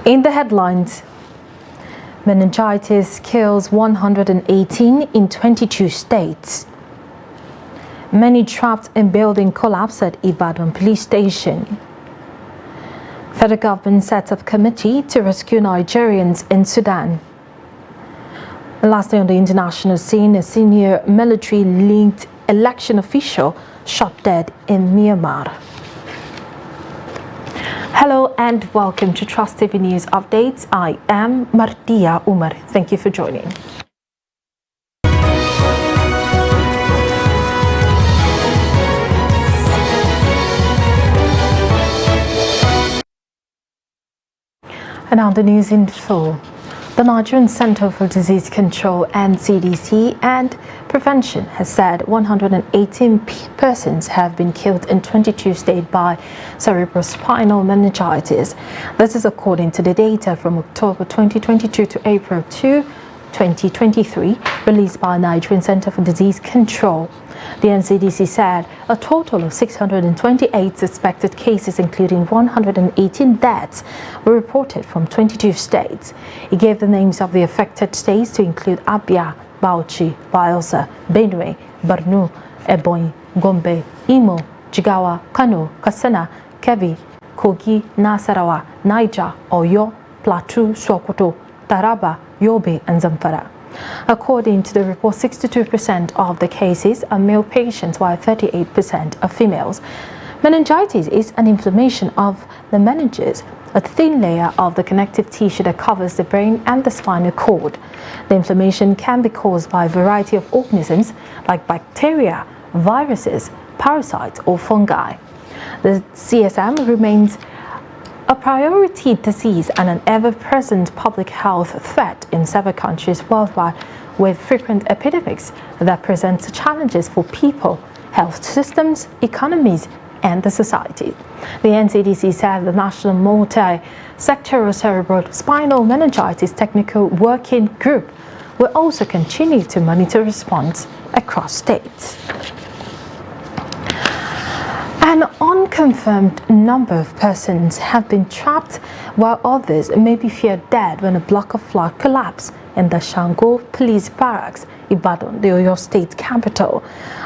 In the headlines, meningitis kills 118 in 22 states. Many trapped in building collapse at Ibadan police station. Federal government sets up committee to rescue Nigerians in Sudan. And lastly, on the international scene, a senior military-linked election official shot dead in Myanmar. Hello and welcome to Trust TV News Updates. I am Mardia Umar. Thank you for joining. And now the news in full. The Nigerian Center for Disease Control (NCDC) and Prevention has said 118 persons have been killed in 22 states by cerebrospinal meningitis. This is according to the data from October 2022 to April 2, 2023, released by Nigerian Center for Disease Control. The NCDC said a total of 628 suspected cases, including 118 deaths, were reported from 22 states. It gave the names of the affected states to include Abia, Bauchi, Bayelsa, Benue, Borno, Ebonyi, Gombe, Imo, Jigawa, Kano, Katsina, Kebbi, Kogi, Nasarawa, Niger, Oyo, Plateau, Sokoto, Taraba, Yobe, and Zamfara. According to the report, 62% of the cases are male patients, while 38% are females. Meningitis is an inflammation of the meninges, a thin layer of the connective tissue that covers the brain and the spinal cord. The inflammation can be caused by a variety of organisms like bacteria, viruses, parasites, or fungi. The CSM remains a priority disease and an ever-present public health threat in several countries worldwide, with frequent epidemics that present challenges for people, health systems, economies, and the society. The NCDC said the National Multi-Sectoral Cerebrospinal Meningitis Technical Working Group will also continue to monitor response across states. An unconfirmed number of persons have been trapped, while others may be feared dead when a block of flats collapsed in the Shango Police Barracks, Ibadan, the Oyo State capital.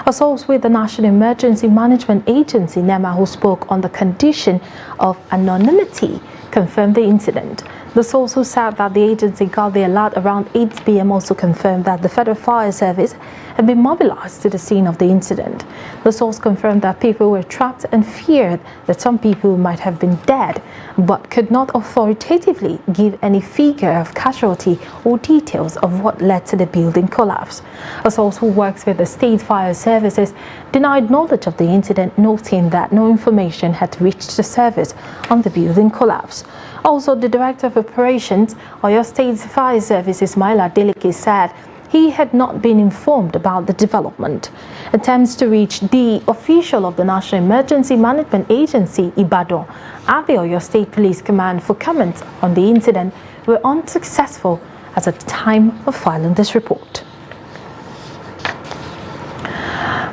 A source with the National Emergency Management Agency, NEMA, who spoke on the condition of anonymity, confirmed the incident. The source, who said that the agency got the alert around 8 p.m., also confirmed that the Federal Fire Service had been mobilized to the scene of the incident. The source confirmed that people were trapped and feared that some people might have been dead, but could not authoritatively give any figure of casualty or details of what led to the building collapse. A source who works with the State Fire Services denied knowledge of the incident, noting that no information had reached the service on the building collapse. Also, the Director of Operations, Oyo State Fire Service, Ismail Adeleke, said he had not been informed about the development. Attempts to reach the official of the National Emergency Management Agency, Ibadan, at the Oyo State Police Command for comment on the incident were unsuccessful as at the time of filing this report.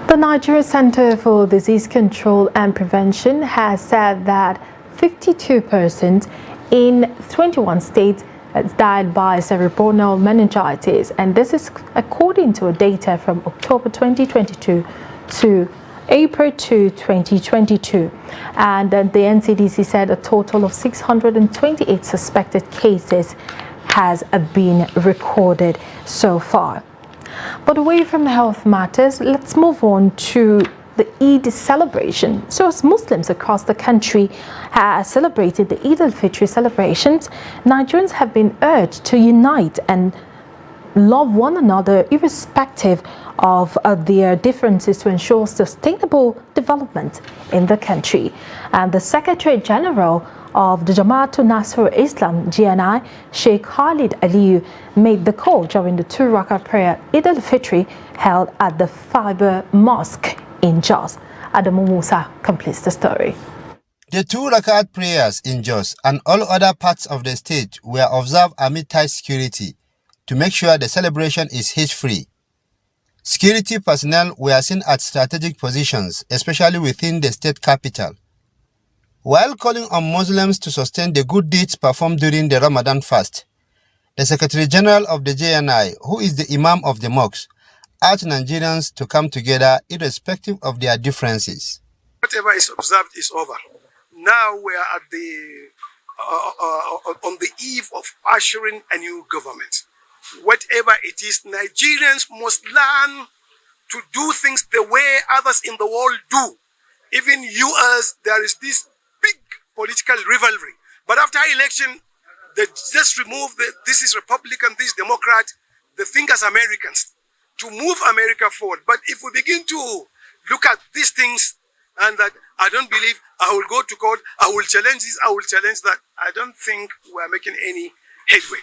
The Nigeria Center for Disease Control and Prevention has said that 52 persons in 21 states died by cerebral meningitis, and this is according to data from October 2022 to April 2, 2022. And the NCDC said a total of 628 suspected cases has been recorded so far. But away from health matters, let's move on to the Eid celebration. So as Muslims across the country have celebrated the Eid al-Fitr celebrations, Nigerians have been urged to unite and love one another irrespective of their differences to ensure sustainable development in the country. And the Secretary General of the Jamaatul Nasrul Islam, JNI, Sheikh Khalid Aliyu, made the call during the 2-rakah prayer Eid al-Fitr held at the Fiber Mosque in Jos. Adamu Musa completes the story. The 2 rakat prayers in Jos and all other parts of the state were observed amid tight security to make sure the celebration is hitch-free. Security personnel were seen at strategic positions, especially within the state capital. While calling on Muslims to sustain the good deeds performed during the Ramadan fast, the Secretary General of the JNI, who is the Imam of the mosque, urged Nigerians to come together irrespective of their differences. Whatever is observed is over. Now we are at on the eve of ushering a new government. Whatever it is, Nigerians must learn to do things the way others in the world do. Even US, there is this big political rivalry. But after election, they just remove this is Republican, this is Democrat. They think as Americans to move America forward. But if we begin to look at these things and that I don't believe I will go to court, I will challenge this, I will challenge that, I don't think we're making any headway.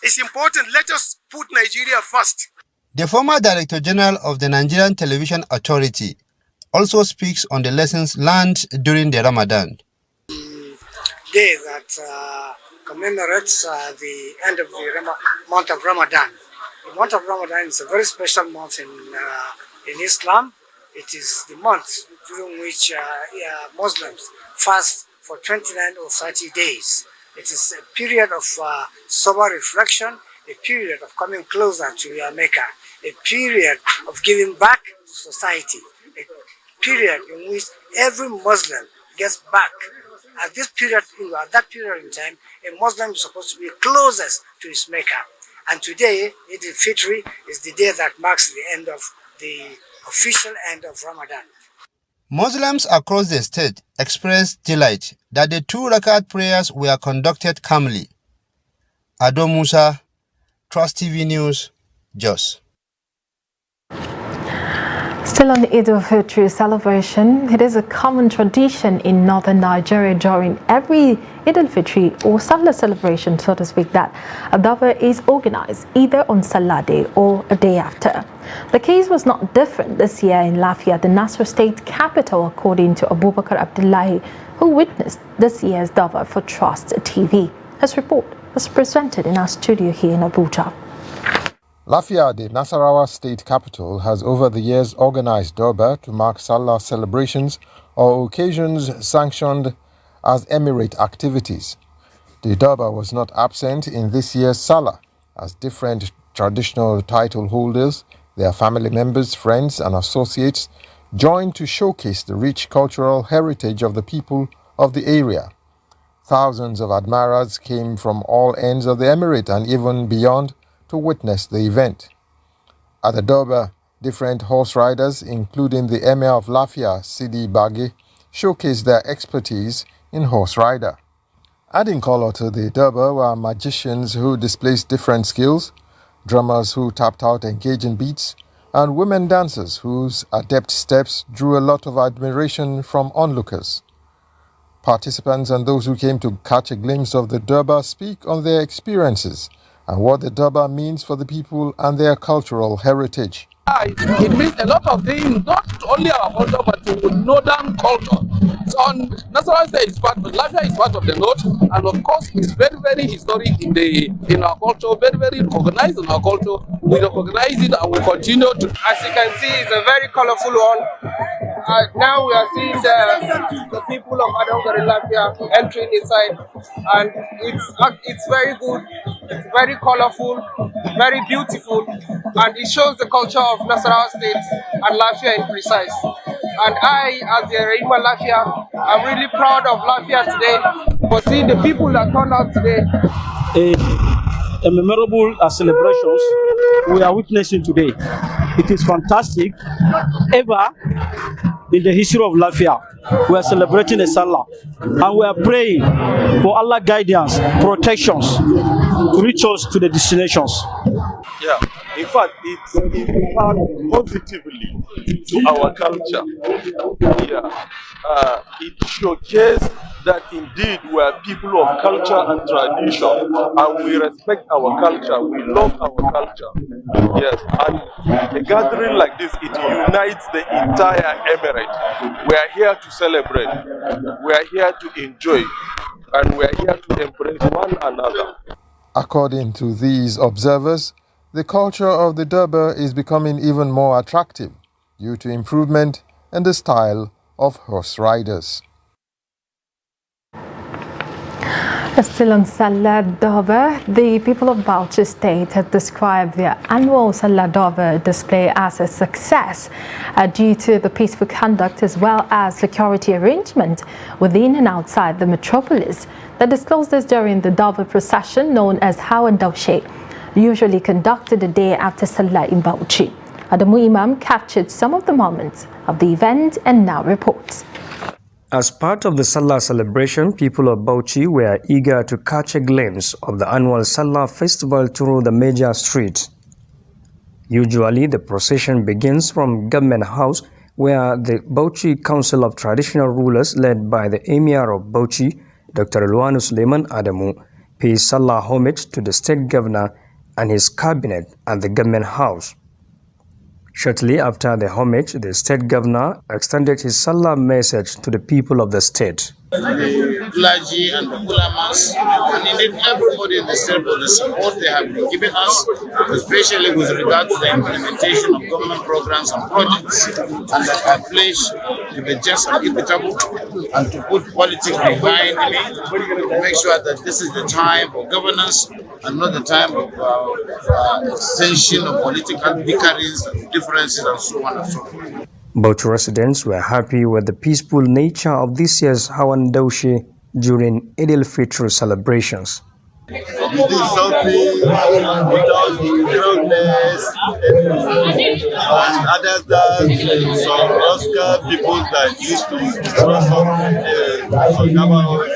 It's important. Let us put Nigeria first. The former Director General of the Nigerian Television Authority also speaks on the lessons learned during the Ramadan. The day that commemorates the end of the month of Ramadan. The month of Ramadan is a very special month in Islam. It is the month during which Muslims fast for 29 or 30 days. It is a period of sober reflection, a period of coming closer to your Maker, a period of giving back to society, a period in which every Muslim gets back. At this period, at that period in time, a Muslim is supposed to be closest to his Maker. And today, Eid al-Fitr is the day that marks the end of the official end of Ramadan. Muslims across the state expressed delight that the 2 rakat prayers were conducted calmly. Ado Musa, Trust TV News, Jos. Still on the Eid al-Fitr celebration, it is a common tradition in northern Nigeria during every Eid al-Fitr or Salah celebration, so to speak, that a Durbar is organized either on Salah Day or a day after. The case was not different this year in Lafia, the Nasarawa state capital, according to Abubakar Abdullahi, who witnessed this year's Durbar for Trust TV. His report was presented in our studio here in Abuja. Lafia, the Nasarawa state capital, has over the years organized Durbar to mark Salah celebrations or occasions sanctioned as emirate activities. The Durbar was not absent in this year's Salah, as different traditional title holders, their family members, friends and associates joined to showcase the rich cultural heritage of the people of the area. Thousands of admirers came from all ends of the emirate and even beyond to witness the event. At the Durbar, different horse riders, including the Emir of Lafia, Sidi Bagi, showcased their expertise in horse rider. Adding color to the Durbar were magicians who displayed different skills, drummers who tapped out engaging beats, and women dancers whose adept steps drew a lot of admiration from onlookers. Participants and those who came to catch a glimpse of the Durbar speak on their experiences and what the Durbar means for the people and their cultural heritage. It means a lot of things, not only our culture, but to northern culture. So Nasarawa State is part, Lafia is part of the north, and of course it's very, very historic in our culture, very, very recognized in our culture. We recognize it and we continue to. As you can see, it's a very colorful one. Now we are seeing the people of Adongari Lafia entering inside, and it's very good, it's very colorful, very beautiful, and it shows the culture of Nasarawa State and Lafia in precise. And I, as the Reima Lafia, I'm really proud of Lafia today for seeing the people that turned out today. A memorable celebrations we are witnessing today. It is fantastic. Ever in the history of Lafia, we are celebrating a Salah and we are praying for Allah guidance, protections to reach us to the destinations. Yeah, in fact, it impacts positively to our culture. Yeah, it showcases that indeed we are people of culture and tradition, and we respect our culture, we love our culture. Yes, and a gathering like this, it unites the entire emirate. We are here to celebrate, we are here to enjoy, and we are here to embrace one another. According to these observers, the culture of the Durbar is becoming even more attractive due to improvement in the style of horse riders. Still on Salah Durbar, the people of Bauchi State have described their annual Salah Durbar display as a success due to the peaceful conduct as well as security arrangement within and outside the metropolis. They disclosed this during the Durbar procession known as Hawan Daushe, usually conducted the day after Salah in Bauchi. Adamu Imam captured some of the moments of the event and now reports. As part of the Salah celebration, people of Bauchi were eager to catch a glimpse of the annual Salah festival through the major street. Usually, the procession begins from Government House, where the Bauchi Council of Traditional Rulers, led by the Emir of Bauchi, Dr. Luwanu Suleiman Adamu, pays Salah homage to the State Governor and his cabinet at the Government House. Shortly after the homage, the State Governor extended his Salah message to the people of the state. The clergy and the ulamas, and indeed everybody in the state for the support they have been giving us, especially with regard to the implementation of government programs and projects, and that I pledge to be just and equitable and to put politics behind me to make sure that this is the time for governance and not the time of extension of political bickerings and differences and so on and so forth. Both residents were happy with the peaceful nature of this year's Hawan Daushe during Eid al-Fitr celebrations. We did something without crowdness and others that some Oscar people that used to destroy some government.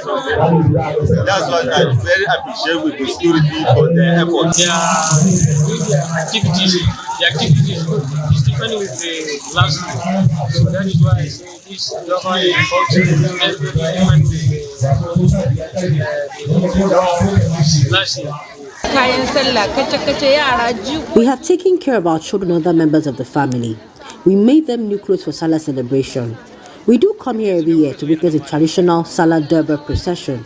That's what I very appreciate with the security for the effort. The activity is different with the last year. So that is why I say this government is last year. We have taken care of our children and other members of the family. We made them new clothes for Salah celebration. We do come here every year to witness a traditional Salah Durbar procession,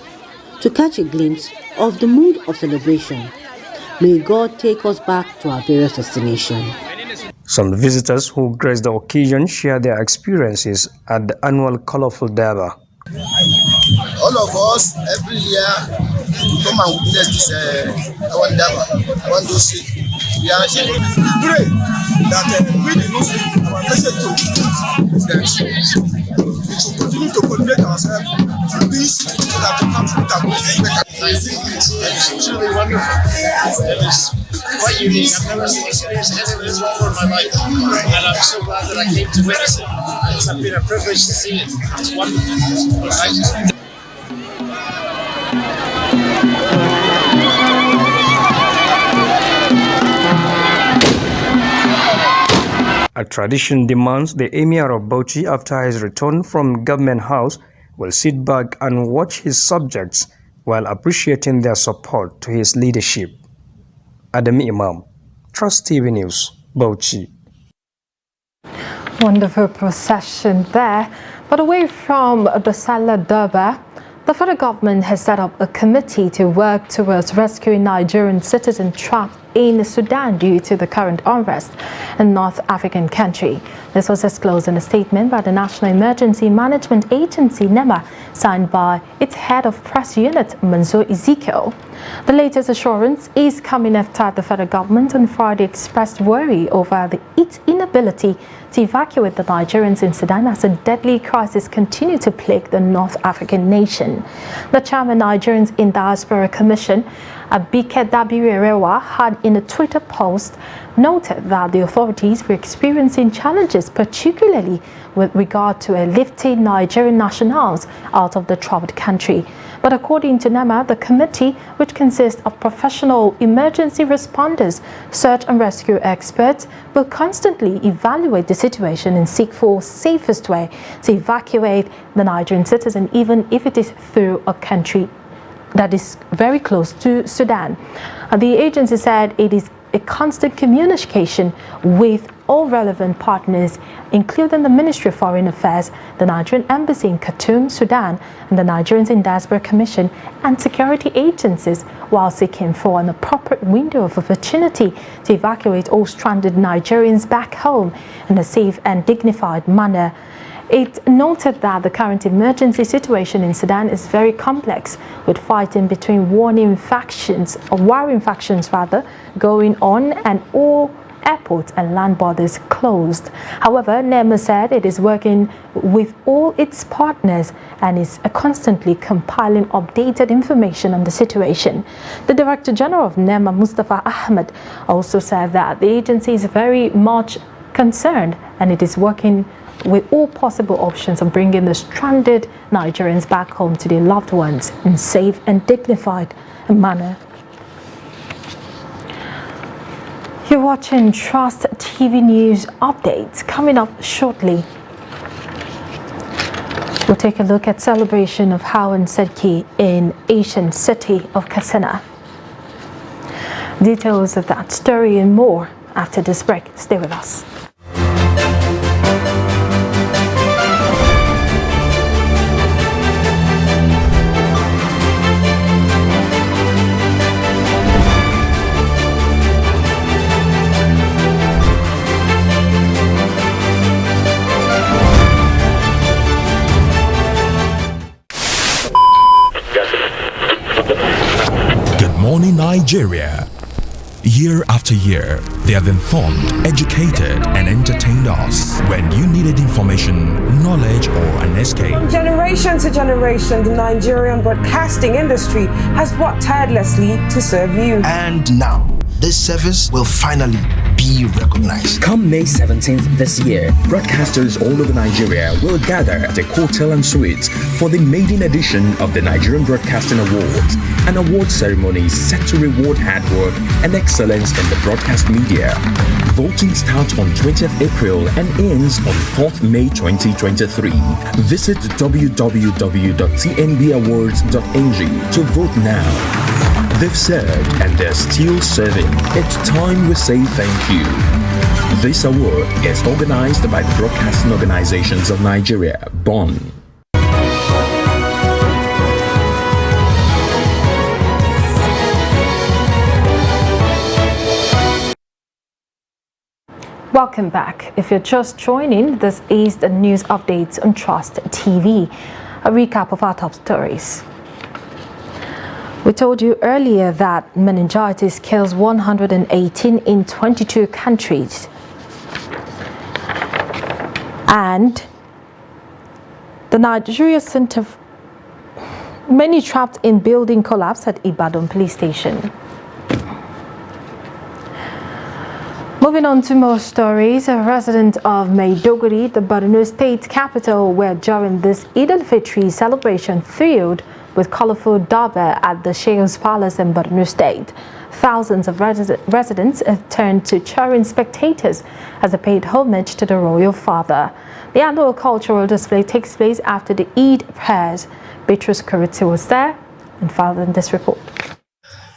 to catch a glimpse of the mood of celebration. May God take us back to our various destinations. Some visitors who graced the occasion share their experiences at the annual Colorful Durbar. All of us, every year, we come and witness this Hawan Durbar. I want to see. We are pray that we the Muslims, our message to is that we should continue to coordinate ourselves to peace so that we come to that better. I think it's truly wonderful. It was quite unique. I've never experienced any of this before in my life, and I'm so glad that I came to witness it. It's been a privilege to see it. It's wonderful. A tradition demands the Emir of Bauchi, after his return from Government House, will sit back and watch his subjects while appreciating their support to his leadership. Adam Imam, Trust TV News, Bauchi. Wonderful procession there. But away from the Salah Durbar, the federal government has set up a committee to work towards rescuing Nigerian citizens trapped in Sudan due to the current unrest in North African country. This was disclosed in a statement by the National Emergency Management Agency, NEMA, signed by its head of press unit, Mansour Ezekiel. The latest assurance is coming after the federal government on Friday expressed worry over its inability to evacuate the Nigerians in Sudan as a deadly crisis continues to plague the North African nation. The chairman Nigerians in Diaspora Commission, Abike Dabirewa, had in a Twitter post noted that the authorities were experiencing challenges, particularly with regard to lifting Nigerian nationals out of the troubled country. But according to NEMA, the committee, which consists of professional emergency responders, search and rescue experts, will constantly evaluate the situation and seek for safest way to evacuate the Nigerian citizen, even if it is through a country that is very close to Sudan. The agency said it is a constant communication with all relevant partners, including the Ministry of Foreign Affairs, the Nigerian Embassy in Khartoum, Sudan, and the Nigerians in Diaspora Commission and security agencies, while seeking for an appropriate window of opportunity to evacuate all stranded Nigerians back home in a safe and dignified manner. It noted that the current emergency situation in Sudan is very complex, with fighting between warring factions going on and all airports and land borders closed. However, NEMA said it is working with all its partners and is constantly compiling updated information on the situation. The Director General of NEMA, Mustafa Ahmed, also said that the agency is very much concerned and it is working with all possible options of bringing the stranded Nigerians back home to their loved ones in safe and dignified manner. You're watching Trust TV News Updates. Coming up shortly, we'll take a look at celebration of Hawan Sedki in Asian city of Katsina. Details of that story and more after this break. Stay with us. Morning Nigeria. Year after year, they have informed, educated, and entertained us. When you needed information, knowledge, or an escape. From generation to generation, the Nigerian broadcasting industry has worked tirelessly to serve you. And now, this service will finally be recognized. Come May 17th this year, broadcasters all over Nigeria will gather at a hotel and suites for the maiden edition of the Nigerian Broadcasting Awards, an award ceremony set to reward hard work and excellence in the broadcast media. Voting starts on 20th April and ends on 4th May 2023. Visit www.tnbawards.ng to vote now. They've served and they're still serving. It's time we say thank you. This award is organized by the Broadcasting Organizations of Nigeria, Bonn. Welcome back. If you're just joining, this is the news updates on Trust TV. A recap of our top stories. We told you earlier that meningitis kills 118 in 22 countries. And the Nigeria Center, many trapped in building collapse at Ibadan police station. Moving on to more stories, a resident of Maiduguri, the Borno state capital, where during this Eid al-Fitr celebration thrilled with colorful Durbar at the Sheikh's Palace in Borno State. Thousands of residents have turned to cheering spectators as they paid homage to the royal father. The annual cultural display takes place after the Eid prayers. Beatrice Kurutsi was there and filed in this report.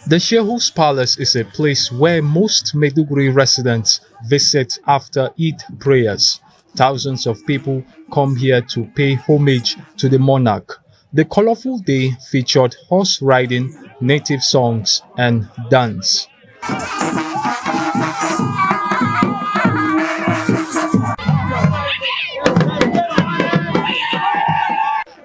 The Sheikh's Palace is a place where most Maiduguri residents visit after Eid prayers. Thousands of people come here to pay homage to the monarch. The colorful day featured horse riding, native songs, and dance.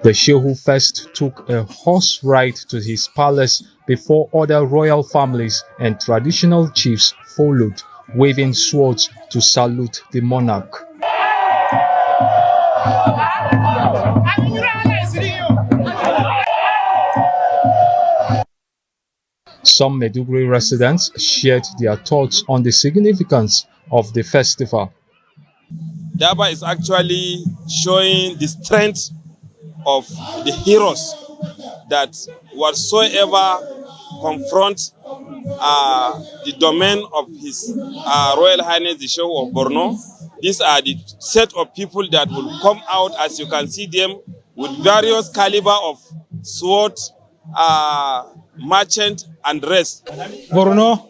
The Shehu first took a horse ride to his palace before other royal families and traditional chiefs followed, waving swords to salute the monarch. Some Maiduguri residents shared their thoughts on the significance of the festival. Durbar is actually showing the strength of the heroes that whatsoever confront the domain of His Royal Highness the Sheikh of Borno. These are the set of people that will come out, as you can see them, with various caliber of sword, merchant, and rest. Borno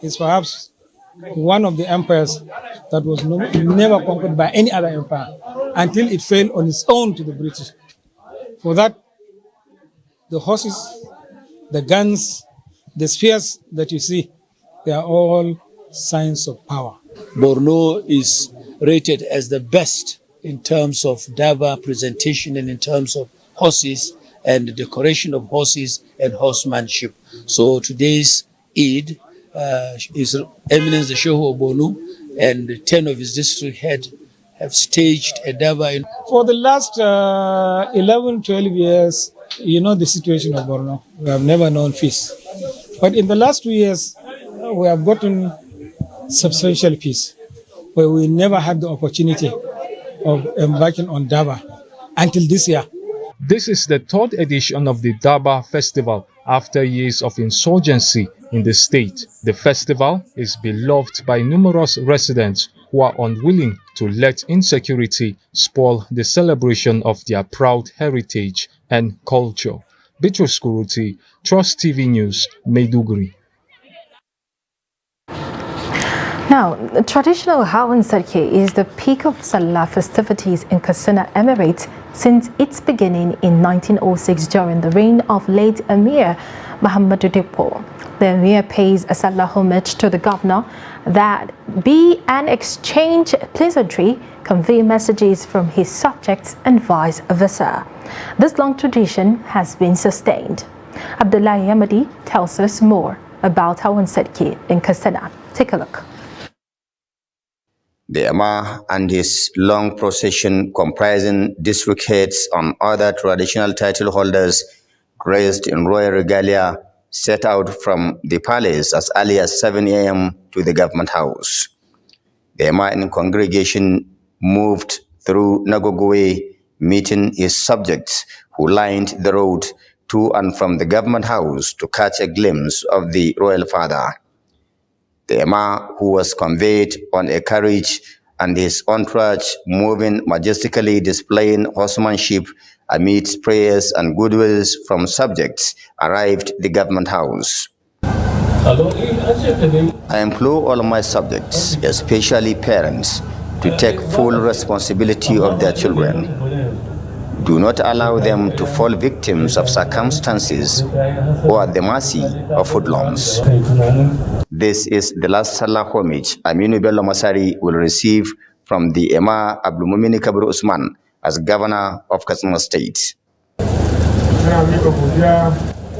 is perhaps one of the empires that was never conquered by any other empire until it fell on its own to the British. For that, the horses, the guns, the spears that you see, they are all signs of power. Borno is rated as the best in terms of Daba presentation and in terms of horses and the decoration of horses and horsemanship. So today's Eid, His Eminence the Shehu of Bonu and 10 of his district head have staged a Daba. For the last 11, 12 years, you know the situation of Borno. We have never known peace. But in the last 2 years, we have gotten substantial peace, where we never had the opportunity of embarking on Daba until this year. This is the third edition of the Daba Festival after years of insurgency in the state. The festival is beloved by numerous residents who are unwilling to let insecurity spoil the celebration of their proud heritage and culture. Bitrus Kuruti, Trust TV News, Maiduguri. Now, the traditional Hawan Sarki is the peak of Salah festivities in Katsina Emirate since its beginning in 1906 during the reign of late Emir Muhammadu Dikko. The Emir pays a Salah homage to the governor that be an exchange pleasantry, convey messages from his subjects and vice versa. This long tradition has been sustained. Abdullahi Yamadi tells us more about Hawan Sarki in Katsina. Take a look. The Emir and his long procession comprising district heads and other traditional title holders graced in royal regalia set out from the palace as early as 7 a.m. to the government house. The Emir in congregation moved through Nagogowe, meeting his subjects who lined the road to and from the government house to catch a glimpse of the royal father. The Emir, who was conveyed on a carriage, and his entourage moving majestically displaying horsemanship amidst prayers and goodwills from subjects, arrived at the government house. I implore all my subjects, especially parents, to take full responsibility of their children. Do not allow them to fall victims of circumstances or at the mercy of hoodlums. This is the last Salah homage Aminu Bello Masari will receive from the Emir Abdul Mumin Kabir Usman as governor of Katsina State.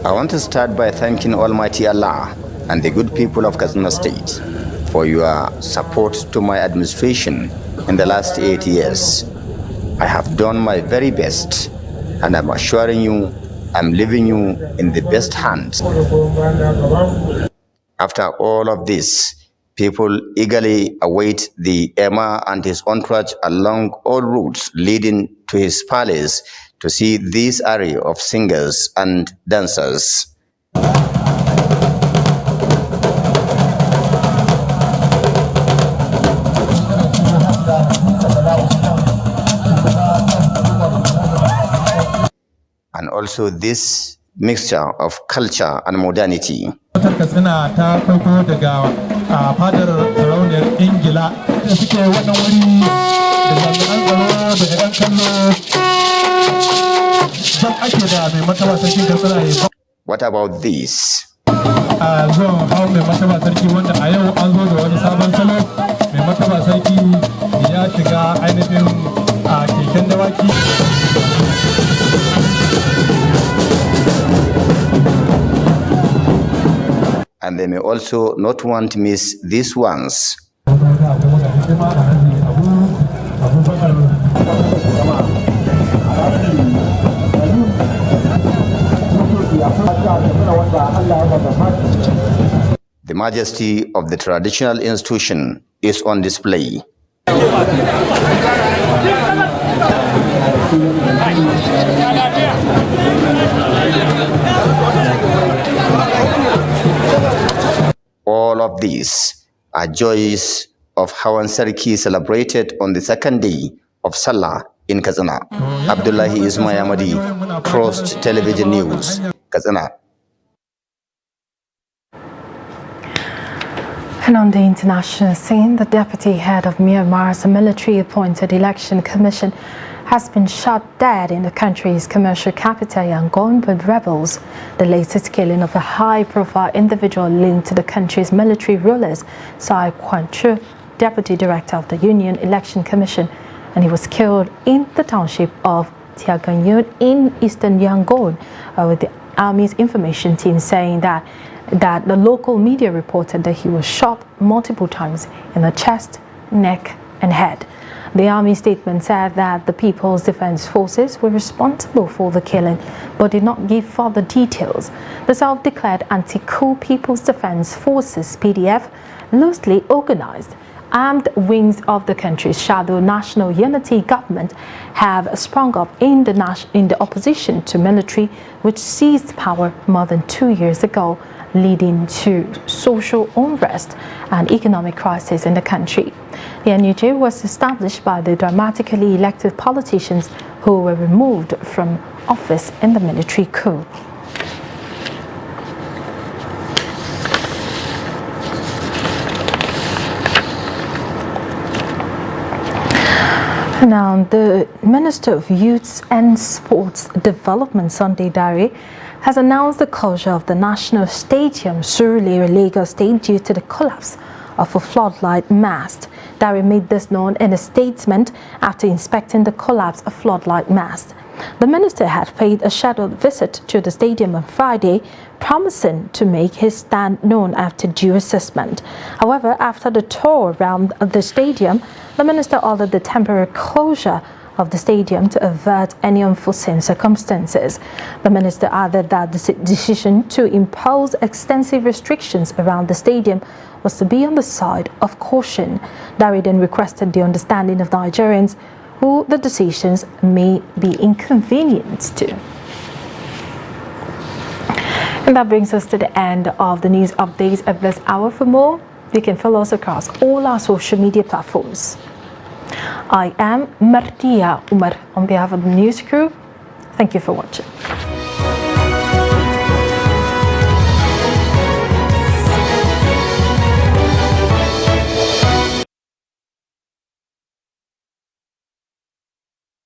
I want to start by thanking Almighty Allah and the good people of Katsina State for your support to my administration in the last 8 years. I have done my very best, and I'm assuring you I'm leaving you in the best hands. After all of this, people eagerly await the Emir and his entourage along all routes leading to his palace to see this array of singers and dancers. And also this mixture of culture and modernity. What about this? And they may also not want to miss these ones. The majesty of the traditional institution is on display. All of these are joys of Hawan Sarki celebrated on the second day of Salah in Katsina. Abdullahi Ismail Amadi, Trust Television News, Katsina. And on the international scene, the deputy head of Myanmar's military-appointed election commission has been shot dead in the country's commercial capital, Yangon, by rebels. The latest killing of a high-profile individual linked to the country's military rulers, Sai Kwan-chu, deputy director of the Union Election Commission, and he was killed in the township of Tiaganyut in eastern Yangon, with the Army's information team saying that the local media reported that he was shot multiple times in the chest, neck, and head. The Army statement said that the People's Defense Forces were responsible for the killing, but did not give further details. The self-declared Anti-Coup People's Defense Forces, PDF, loosely organized armed wings of the country's shadow national unity government have sprung up in the opposition to military, which seized power more than 2 years ago, leading to social unrest and economic crisis in the country. The NUJ was established by the democratically elected politicians who were removed from office in the military coup. Now, the Minister of Youth and Sports Development, Sunday Dare, has announced the closure of the National Stadium, Surulere, Lagos State, due to the collapse of a floodlight mast. Dare made this known in a statement after inspecting the collapse of floodlight mast. The minister had paid a scheduled visit to the stadium on Friday, promising to make his stand known after due assessment. However, after the tour around the stadium, the minister ordered the temporary closure of the stadium to avert any unforeseen circumstances. The minister added that the decision to impose extensive restrictions around the stadium was to be on the side of caution. Dare then requested the understanding of Nigerians who the decisions may be inconvenient to. And that brings us to the end of the news updates of this hour. For more, you can follow us across all our social media platforms. I am Martia Umar on behalf of the news crew. Thank you for watching.